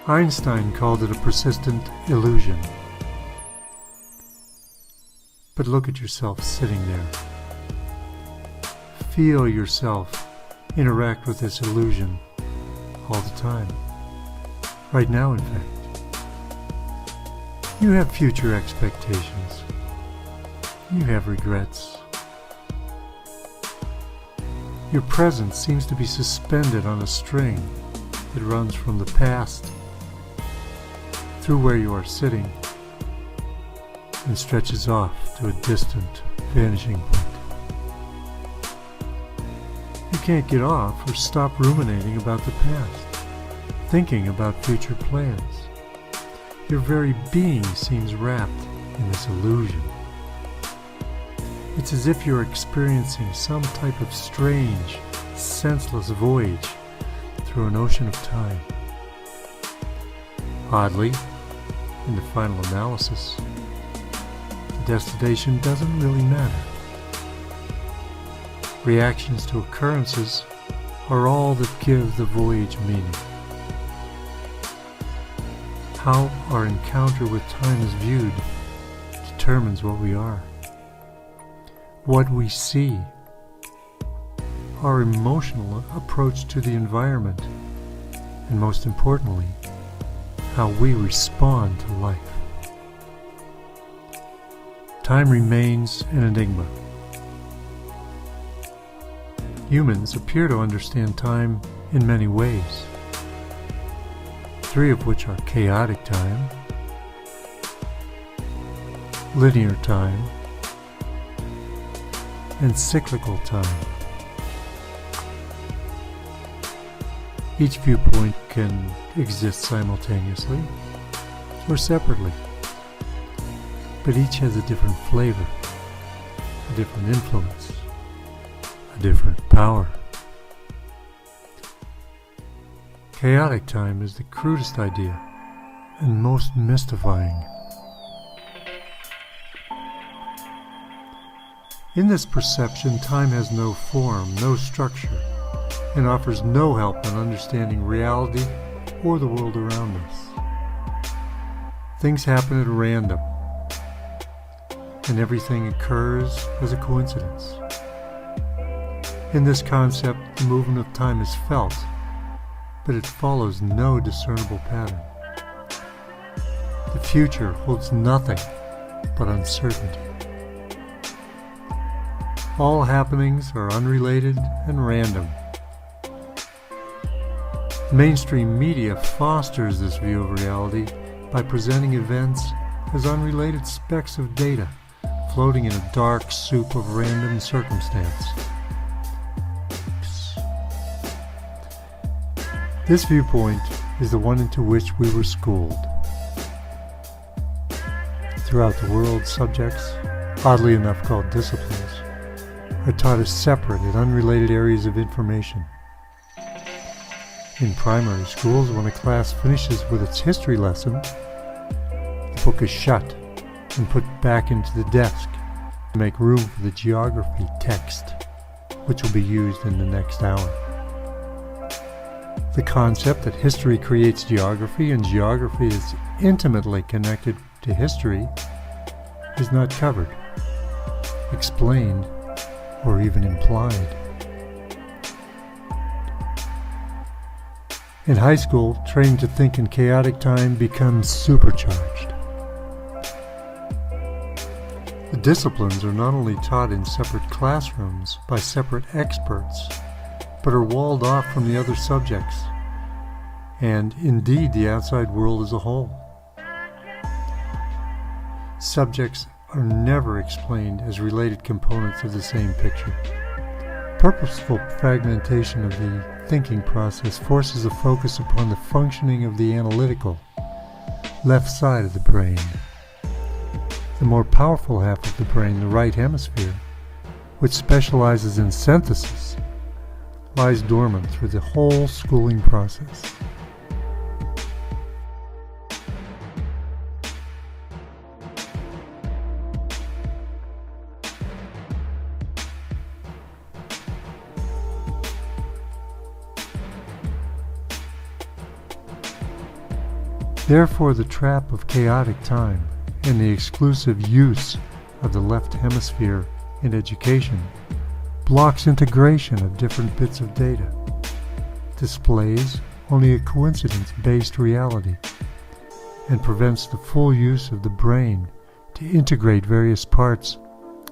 Einstein called it a persistent illusion. But look at yourself sitting there. Feel yourself interact with this illusion all the time. Right now, in fact. You have future expectations. You have regrets. Your present seems to be suspended on a string that runs from the past through where you are sitting and stretches off to a distant, vanishing point. You can't get off or stop ruminating about the past, thinking about future plans. Your very being seems wrapped in this illusion. It's as if you're experiencing some type of strange, senseless voyage through an ocean of time. Oddly, in the final analysis, the destination doesn't really matter. Reactions to occurrences are all that give the voyage meaning. How our encounter with time is viewed determines what we are, what we see, our emotional approach to the environment, and most importantly, how we respond to life. Time remains an enigma. Humans appear to understand time in many ways, 3 of which are chaotic time, linear time, and cyclical time. Each viewpoint can exist simultaneously or separately, but each has a different flavor, a different influence, a different power. Chaotic time is the crudest idea and most mystifying. In this perception, time has no form, no structure, and offers no help in understanding reality or the world around us. Things happen at random, and everything occurs as a coincidence. In this concept, the movement of time is felt, but it follows no discernible pattern. The future holds nothing but uncertainty. All happenings are unrelated and random. Mainstream media fosters this view of reality by presenting events as unrelated specks of data floating in a dark soup of random circumstance. This viewpoint is the one into which we were schooled. Throughout the world, subjects, oddly enough called disciplines, are taught as separate and unrelated areas of information. In primary schools, when a class finishes with its history lesson, the book is shut and put back into the desk to make room for the geography text, which will be used in the next hour. The concept that history creates geography and geography is intimately connected to history is not covered, explained, or even implied. In high school, training to think in chaotic time becomes supercharged. The disciplines are not only taught in separate classrooms by separate experts, but are walled off from the other subjects, and indeed the outside world as a whole. Subjects are never explained as related components of the same picture. Purposeful fragmentation of the thinking process forces a focus upon the functioning of the analytical, left side of the brain. The more powerful half of the brain, the right hemisphere, which specializes in synthesis, lies dormant through the whole schooling process. Therefore, the trap of chaotic time and the exclusive use of the left hemisphere in education blocks integration of different bits of data, displays only a coincidence-based reality, and prevents the full use of the brain to integrate various parts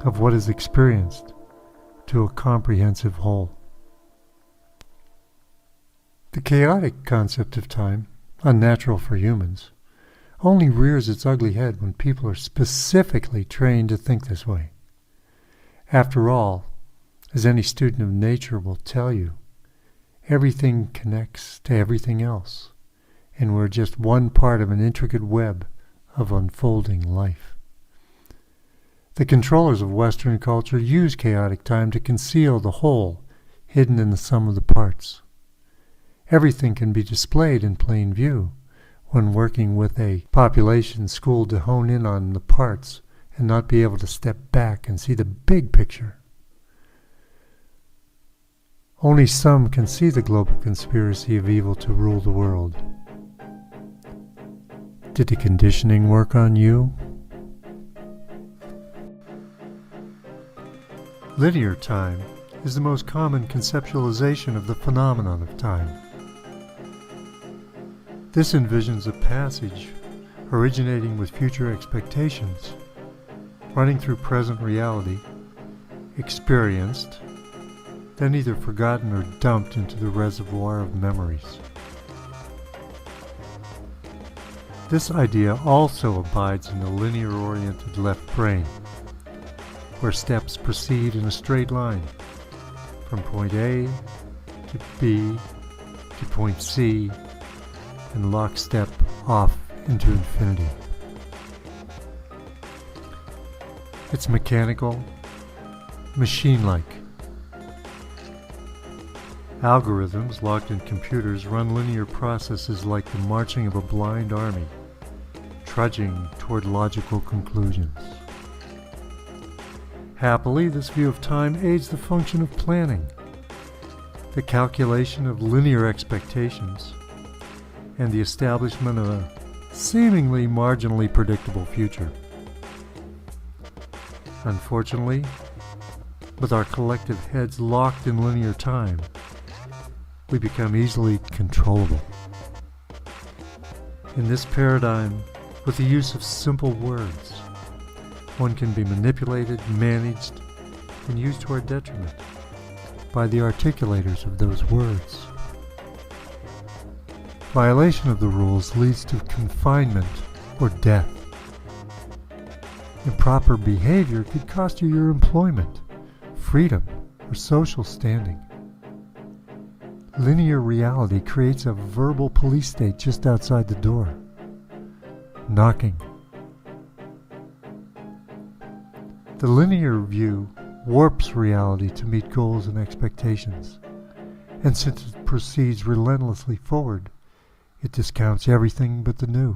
of what is experienced to a comprehensive whole. The chaotic concept of time, unnatural for humans, only rears its ugly head when people are specifically trained to think this way. After all, as any student of nature will tell you, everything connects to everything else, and we're just one part of an intricate web of unfolding life. The controllers of Western culture use chaotic time to conceal the whole hidden in the sum of the parts. Everything can be displayed in plain view when working with a population schooled to hone in on the parts and not be able to step back and see the big picture. Only some can see the global conspiracy of evil to rule the world. Did the conditioning work on you? Linear time is the most common conceptualization of the phenomenon of time. This envisions a passage originating with future expectations, running through present reality, experienced, then either forgotten or dumped into the reservoir of memories. This idea also abides in the linear-oriented left brain, where steps proceed in a straight line from point A to B to point C and lockstep off into infinity. It's mechanical, machine-like. Algorithms locked in computers run linear processes like the marching of a blind army, trudging toward logical conclusions. Happily, this view of time aids the function of planning, the calculation of linear expectations, and the establishment of a seemingly marginally predictable future. Unfortunately, with our collective heads locked in linear time, we become easily controllable. In this paradigm, with the use of simple words, one can be manipulated, managed, and used to our detriment by the articulators of those words. Violation of the rules leads to confinement or death. Improper behavior could cost you your employment, freedom, or social standing. Linear reality creates a verbal police state just outside the door, knocking. The linear view warps reality to meet goals and expectations, and since it proceeds relentlessly forward, it discounts everything but the new.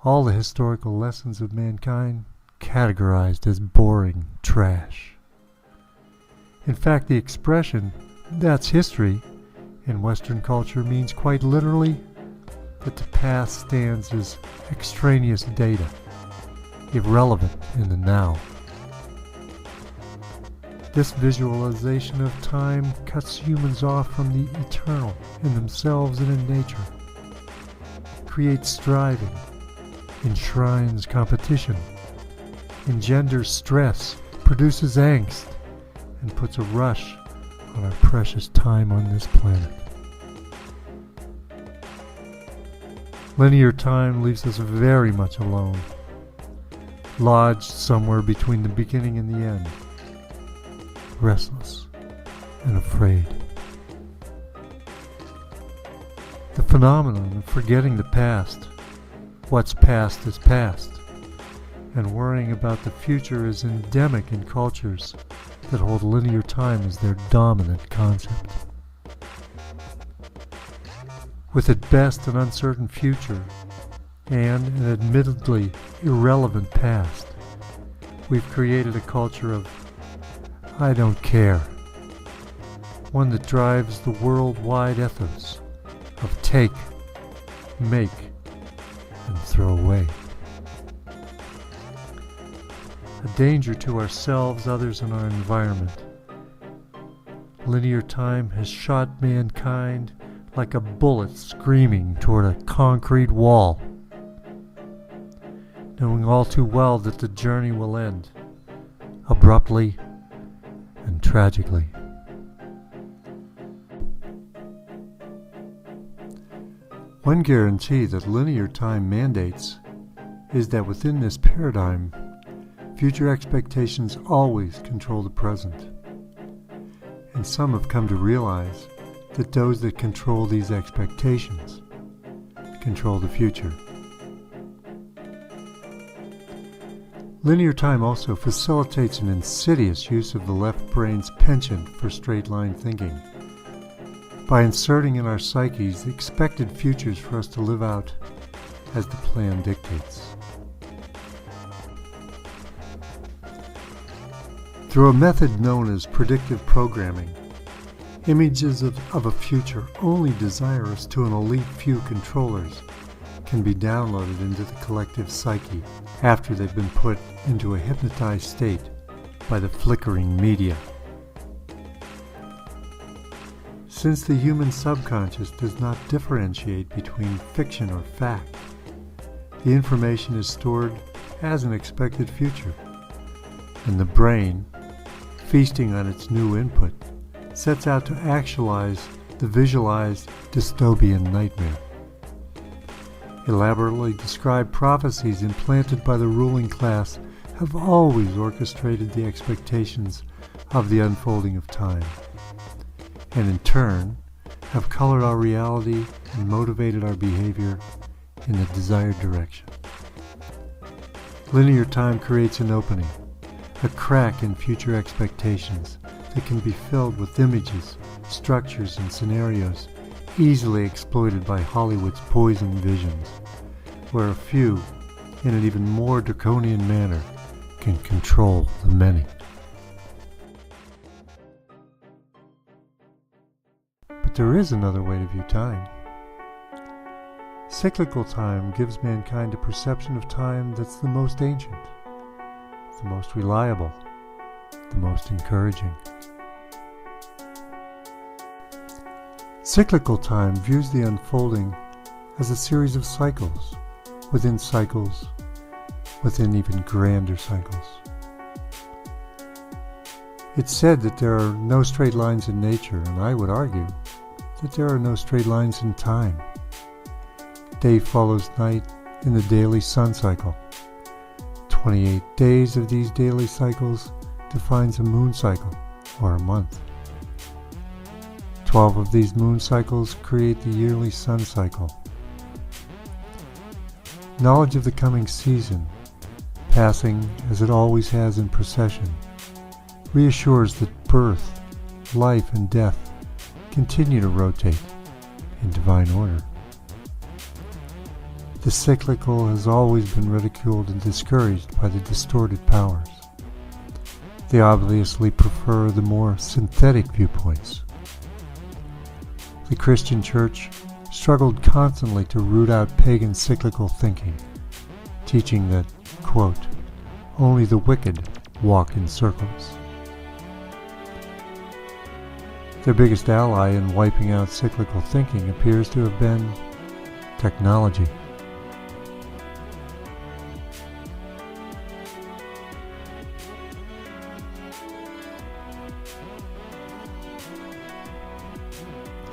All the historical lessons of mankind categorized as boring trash. In fact, the expression, "that's history," in Western culture means quite literally that the past stands as extraneous data, irrelevant in the now. This visualization of time cuts humans off from the eternal in themselves and in nature, creates striving, enshrines competition, engenders stress, produces angst, and puts a rush on our precious time on this planet. Linear time leaves us very much alone, lodged somewhere between the beginning and the end, restless and afraid. The phenomenon of forgetting the past, what's past is past, and worrying about the future is endemic in cultures that hold linear time as their dominant concept. With at best an uncertain future and an admittedly irrelevant past, we've created a culture of "I don't care," one that drives the worldwide ethos of take, make, and throw away. A danger to ourselves, others, and our environment. Linear time has shot mankind like a bullet screaming toward a concrete wall, knowing all too well that the journey will end abruptly and tragically. One guarantee that linear time mandates is that within this paradigm, future expectations always control the present. And some have come to realize that those that control these expectations control the future. Linear time also facilitates an insidious use of the left brain's penchant for straight-line thinking by inserting in our psyches the expected futures for us to live out as the plan dictates. Through a method known as predictive programming, images of a future only desirous to an elite few controllers can be downloaded into the collective psyche after they've been put into a hypnotized state by the flickering media. Since the human subconscious does not differentiate between fiction or fact, the information is stored as an expected future, and the brain, feasting on its new input, sets out to actualize the visualized dystopian nightmare. Elaborately described prophecies implanted by the ruling class have always orchestrated the expectations of the unfolding of time, and in turn have colored our reality and motivated our behavior in the desired direction. Linear time creates an opening, a crack in future expectations that can be filled with images, structures, and scenarios easily exploited by Hollywood's poison visions, where a few, in an even more draconian manner, can control the many. But there is another way to view time. Cyclical time gives mankind a perception of time that's the most ancient, the most reliable, the most encouraging. Cyclical time views the unfolding as a series of cycles, within even grander cycles. It's said that there are no straight lines in nature, and I would argue that there are no straight lines in time. Day follows night in the daily sun cycle. 28 days of these daily cycles defines a moon cycle, or a month. 12 of these moon cycles create the yearly sun cycle. Knowledge of the coming season, passing as it always has in procession, reassures that birth, life, and death continue to rotate in divine order. The cyclical has always been ridiculed and discouraged by the distorted powers. They obviously prefer the more synthetic viewpoints. The Christian Church struggled constantly to root out pagan cyclical thinking, teaching that, quote, only the wicked walk in circles. Their biggest ally in wiping out cyclical thinking appears to have been technology.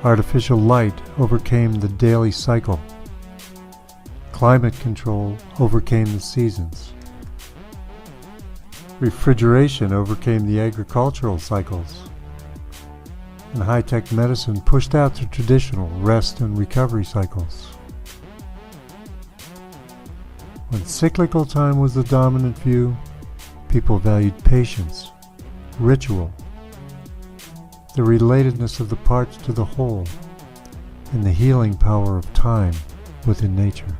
Artificial light overcame the daily cycle. Climate control overcame the seasons. Refrigeration overcame the agricultural cycles. And high-tech medicine pushed out the traditional rest and recovery cycles. When cyclical time was the dominant view, people valued patience, ritual, the relatedness of the parts to the whole, and the healing power of time within nature.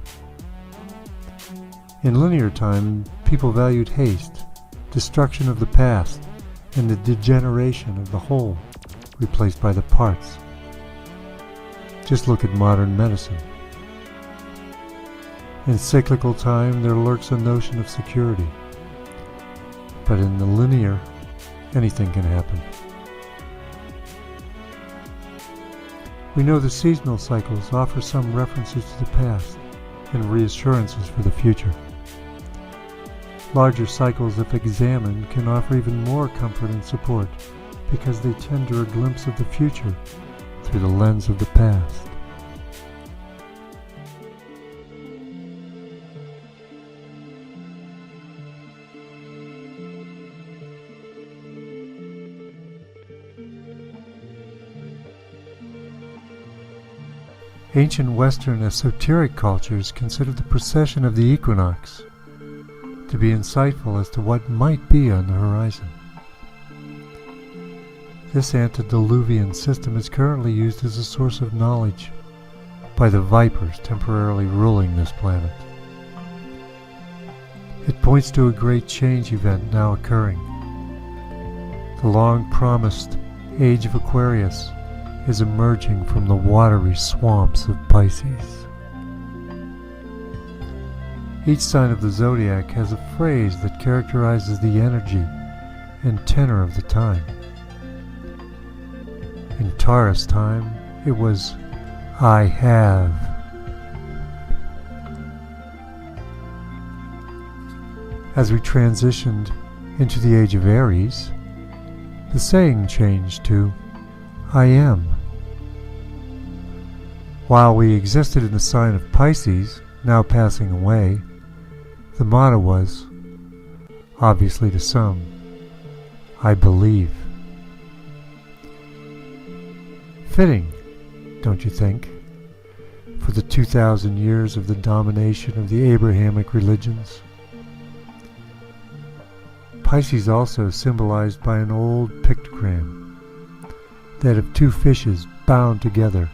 In linear time, people valued haste, destruction of the past, and the degeneration of the whole, replaced by the parts. Just look at modern medicine. In cyclical time, there lurks a notion of security. But in the linear, anything can happen. We know the seasonal cycles offer some references to the past and reassurances for the future. Larger cycles, if examined, can offer even more comfort and support because they tender a glimpse of the future through the lens of the past. Ancient Western esoteric cultures considered the precession of the equinox to be insightful as to what might be on the horizon. This antediluvian system is currently used as a source of knowledge by the vipers temporarily ruling this planet. It points to a great change event now occurring. The long-promised Age of Aquarius is emerging from the watery swamps of Pisces. Each sign of the zodiac has a phrase that characterizes the energy and tenor of the time. In Taurus time, it was, "I have." As we transitioned into the Age of Aries, the saying changed to, "I am." While we existed in the sign of Pisces, now passing away, the motto was, obviously to some, "I believe." Fitting, don't you think, for the 2,000 years of the domination of the Abrahamic religions? Pisces also symbolized by an old pictogram, that of two fishes bound together,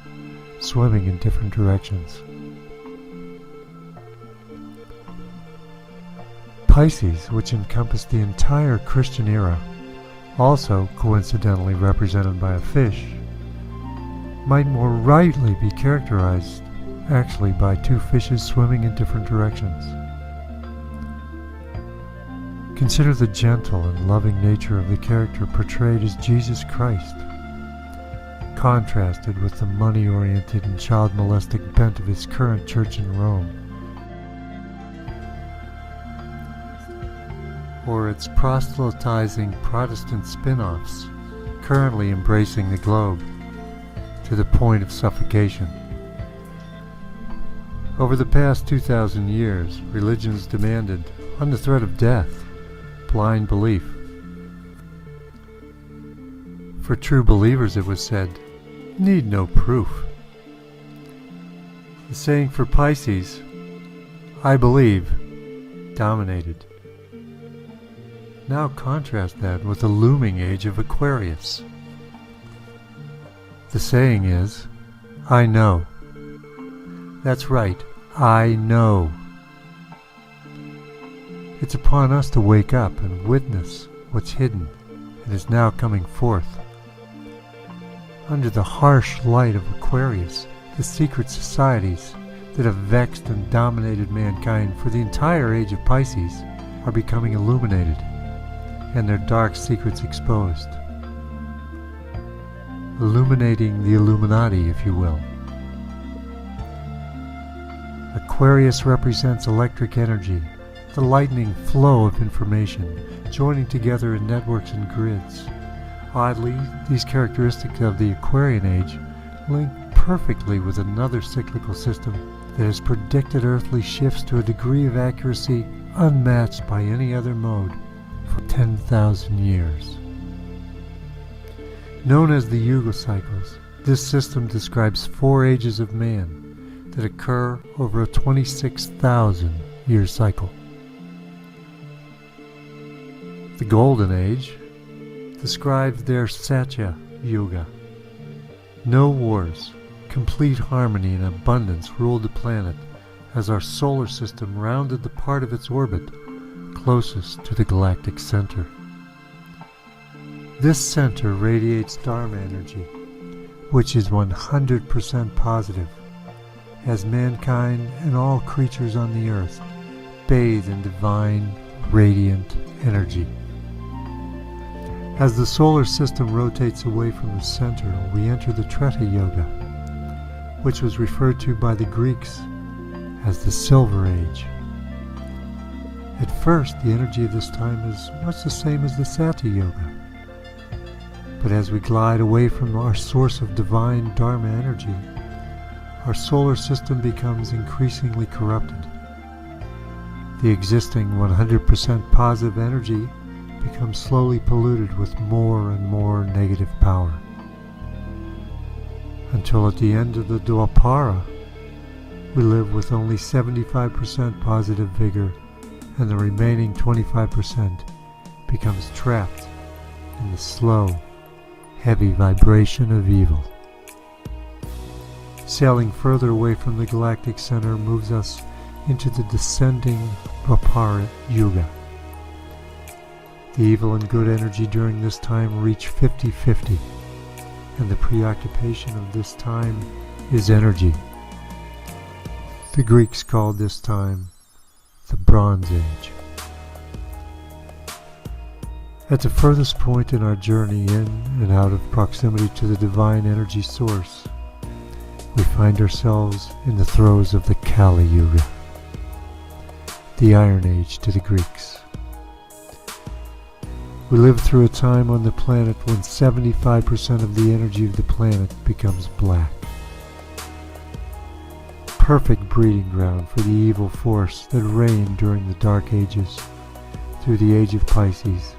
swimming in different directions. Pisces, which encompassed the entire Christian era, also coincidentally represented by a fish, might more rightly be characterized actually by two fishes swimming in different directions. Consider the gentle and loving nature of the character portrayed as Jesus Christ, contrasted with the money-oriented and child-molestic bent of his current church in Rome, or its proselytizing Protestant spin-offs currently embracing the globe to the point of suffocation. Over the past 2,000 years, religions demanded, on the threat of death, blind belief. For true believers, it was said, need no proof. The saying for Pisces, "I believe," dominated. Now contrast that with the looming Age of Aquarius. The saying is, "I know." That's right, I know. It's upon us to wake up and witness what's hidden and is now coming forth. Under the harsh light of Aquarius, the secret societies that have vexed and dominated mankind for the entire age of Pisces are becoming illuminated, and their dark secrets exposed. Illuminating the Illuminati, if you will. Aquarius represents electric energy, the lightning flow of information, joining together in networks and grids. Oddly, these characteristics of the Aquarian age link perfectly with another cyclical system that has predicted earthly shifts to a degree of accuracy unmatched by any other mode for 10,000 years. Known as the Yuga Cycles, this system describes 4 ages of man that occur over a 26,000-year cycle. The Golden Age describes their Satya Yuga. No wars, complete harmony and abundance ruled the planet as our solar system rounded the part of its orbit closest to the galactic center. This center radiates Dharma energy, which is 100% positive, as mankind and all creatures on the earth bathe in divine, radiant energy. As the solar system rotates away from the center, we enter the Treta Yuga, which was referred to by the Greeks as the Silver Age. At first, the energy of this time is much the same as the Sati Yuga. But as we glide away from our source of divine Dharma energy, our solar system becomes increasingly corrupted. The existing 100% positive energy becomes slowly polluted with more and more negative power. Until at the end of the Dwapara, we live with only 75% positive vigor, and the remaining 25% becomes trapped in the slow, heavy vibration of evil. Sailing further away from the galactic center moves us into the descending Dwapara Yuga. The evil and good energy during this time reach 50-50, and the preoccupation of this time is energy. The Greeks called this time the Bronze Age. At the furthest point in our journey in and out of proximity to the divine energy source, we find ourselves in the throes of the Kali Yuga, the Iron Age to the Greeks. We live through a time on the planet when 75% of the energy of the planet becomes black. Perfect breeding ground for the evil force that reigned during the Dark Ages through the Age of Pisces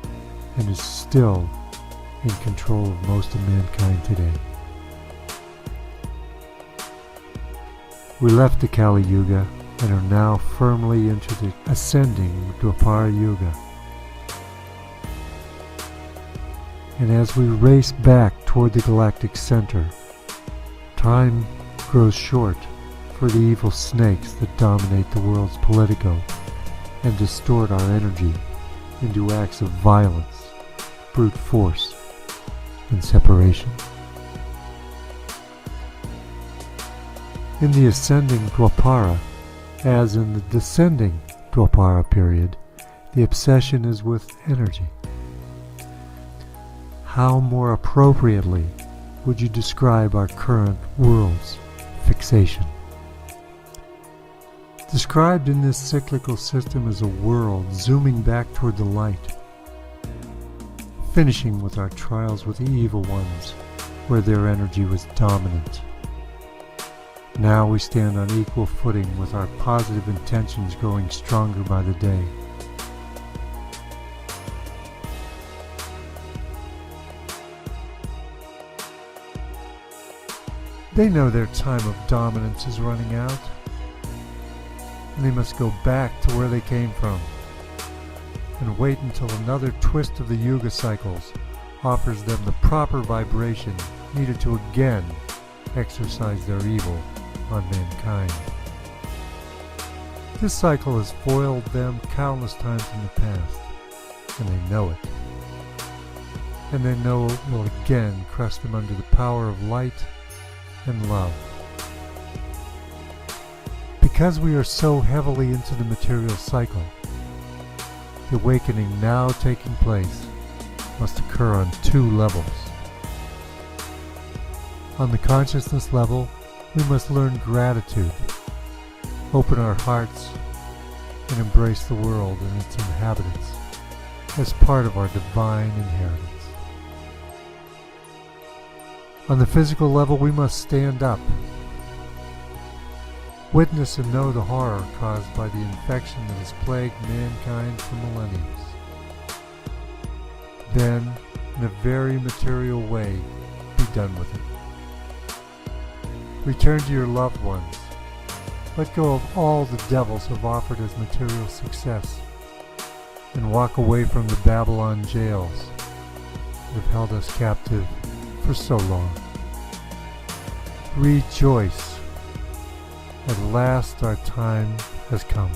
and is still in control of most of mankind today. We left the Kali Yuga and are now firmly into the ascending Dwapara Yuga. And as we race back toward the galactic center, time grows short for the evil snakes that dominate the world's politico and distort our energy into acts of violence, brute force, and separation. In the ascending Dwapara, as in the descending Dwapara period, the obsession is with energy. How more appropriately would you describe our current world's fixation? Described in this cyclical system as a world zooming back toward the light, finishing with our trials with the evil ones where their energy was dominant. Now we stand on equal footing with our positive intentions growing stronger by the day. They know their time of dominance is running out, and they must go back to where they came from, and wait until another twist of the Yuga cycles offers them the proper vibration needed to again exercise their evil on mankind. This cycle has foiled them countless times in the past, and they know it. And they know it will again crush them under the power of light and love. Because we are so heavily into the material cycle, the awakening now taking place must occur on two levels. On the consciousness level, we must learn gratitude, open our hearts, and embrace the world and its inhabitants as part of our divine inheritance. On the physical level, we must stand up, witness and know the horror caused by the infection that has plagued mankind for millenniums. Then, in a very material way, be done with it. Return to your loved ones. Let go of all the devils who have offered as material success, and walk away from the Babylon jails that have held us captive for so long. Rejoice. At last our time has come.